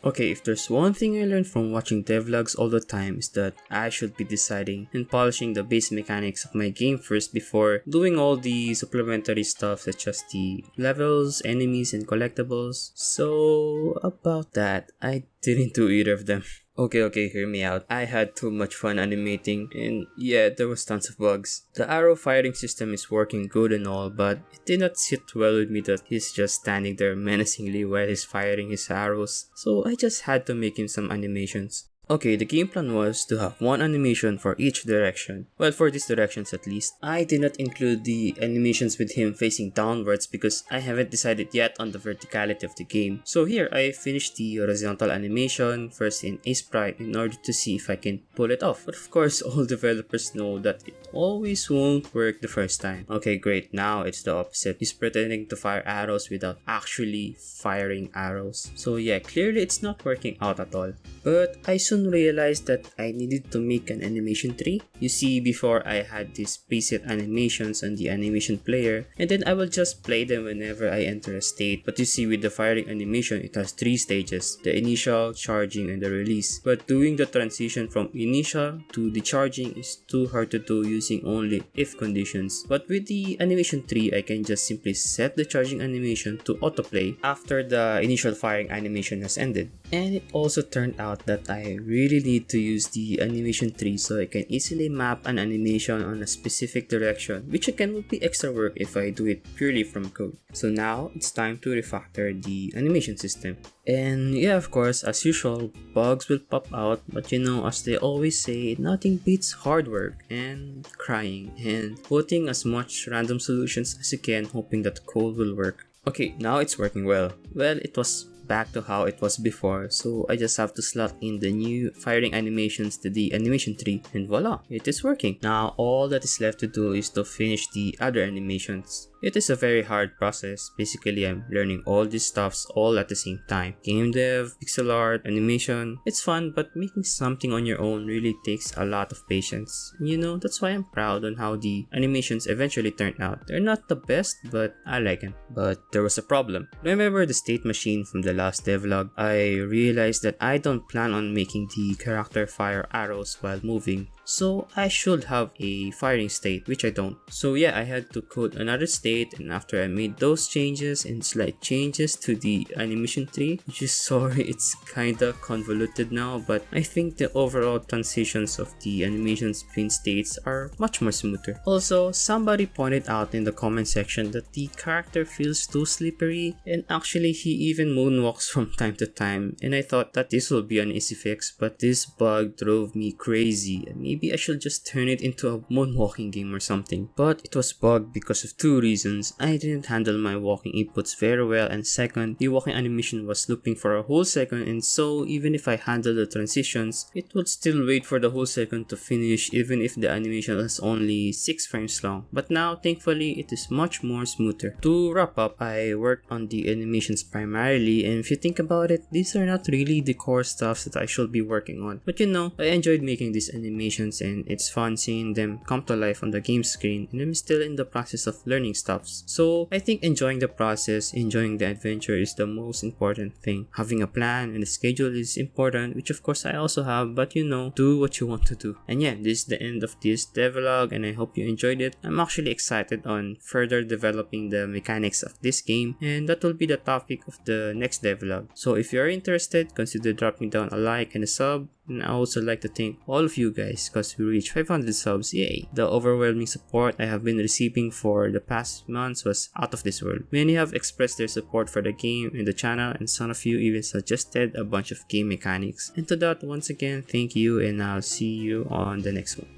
Okay, if there's one thing I learned from watching devlogs all the time is that I should be deciding and polishing the base mechanics of my game first before doing all the supplementary stuff such as the levels, enemies, and collectibles. So about that, I didn't do either of them. Okay, hear me out. I had too much fun animating and yeah, there was tons of bugs. The arrow firing system is working good and all, but it did not sit well with me that he's just standing there menacingly while he's firing his arrows. So I just had to make him some animations. Okay, the game plan was to have one animation for each direction. Well, for these directions at least. I did not include the animations with him facing downwards because I haven't decided yet on the verticality of the game. So here, I finished the horizontal animation first in Sprite in order to see if I can pull it off. But of course, all developers know that it always won't work the first time. Okay, great. Now it's the opposite. He's pretending to fire arrows without actually firing arrows. So yeah, clearly it's not working out at all. But I soon realized that I needed to make an animation tree. You see, before I had these preset animations on the animation player, and then I will just play them whenever I enter a state. But you see, with the firing animation, it has 3 stages: the initial, charging, and the release. But doing the transition from initial to the charging is too hard to do using only if conditions. But with the animation tree, I can just simply set the charging animation to autoplay after the initial firing animation has ended. And it also turned out that I really need to use the animation tree so I can easily map an animation on a specific direction, which again would be extra work if I do it purely from code. So now it's time to refactor the animation system. And yeah, of course, as usual, bugs will pop out, but you know, as they always say, nothing beats hard work and crying and putting as much random solutions as you can, hoping that code will work. Okay, now it's working well. Well, it was back to how it was before, so I just have to slot in the new firing animations to the animation tree and voila, it is working. Now all that is left to do is to finish the other animations. It is a very hard process. Basically, I'm learning all these stuffs all at the same time. Game dev, pixel art, animation. It's fun, but making something on your own really takes a lot of patience. You know, that's why I'm proud on how the animations eventually turned out. They're not the best, but I like them. But there was a problem. Remember the state machine from the last devlog? I realized that I don't plan on making the character fire arrows while moving. So I should have a firing state, which I don't. So yeah, I had to code another state, and after I made those changes and slight changes to the animation tree, which is sorry, it's kinda convoluted now, but I think the overall transitions of the animations between states are much more smoother. Also, somebody pointed out in the comment section that the character feels too slippery, and actually he even moonwalks from time to time, and I thought that this will be an easy fix, but this bug drove me crazy, and maybe I should just turn it into a moonwalking game or something. But it was bugged because of 2 reasons. I didn't handle my walking inputs very well, and second, the walking animation was looping for a whole second, and so even if I handle the transitions, it would still wait for the whole second to finish even if the animation was only 6 frames long. But now, thankfully, it is much more smoother. To wrap up, I worked on the animations primarily, and if you think about it, these are not really the core stuff that I should be working on. But you know, I enjoyed making these animations, and it's fun seeing them come to life on the game screen, and I'm still in the process of learning stuffs. So I think enjoying the process, enjoying the adventure is the most important thing. Having a plan and a schedule is important, which of course I also have, but you know, do what you want to do. And yeah, this is the end of this devlog, and I hope you enjoyed it. I'm actually excited on further developing the mechanics of this game, and that will be the topic of the next devlog. So if you're interested, consider dropping down a like and a sub. And I also like to thank all of you guys because we reached 500 subs, yay! The overwhelming support I have been receiving for the past months was out of this world. Many have expressed their support for the game and the channel, and some of you even suggested a bunch of game mechanics. And to that, once again, thank you, and I'll see you on the next one.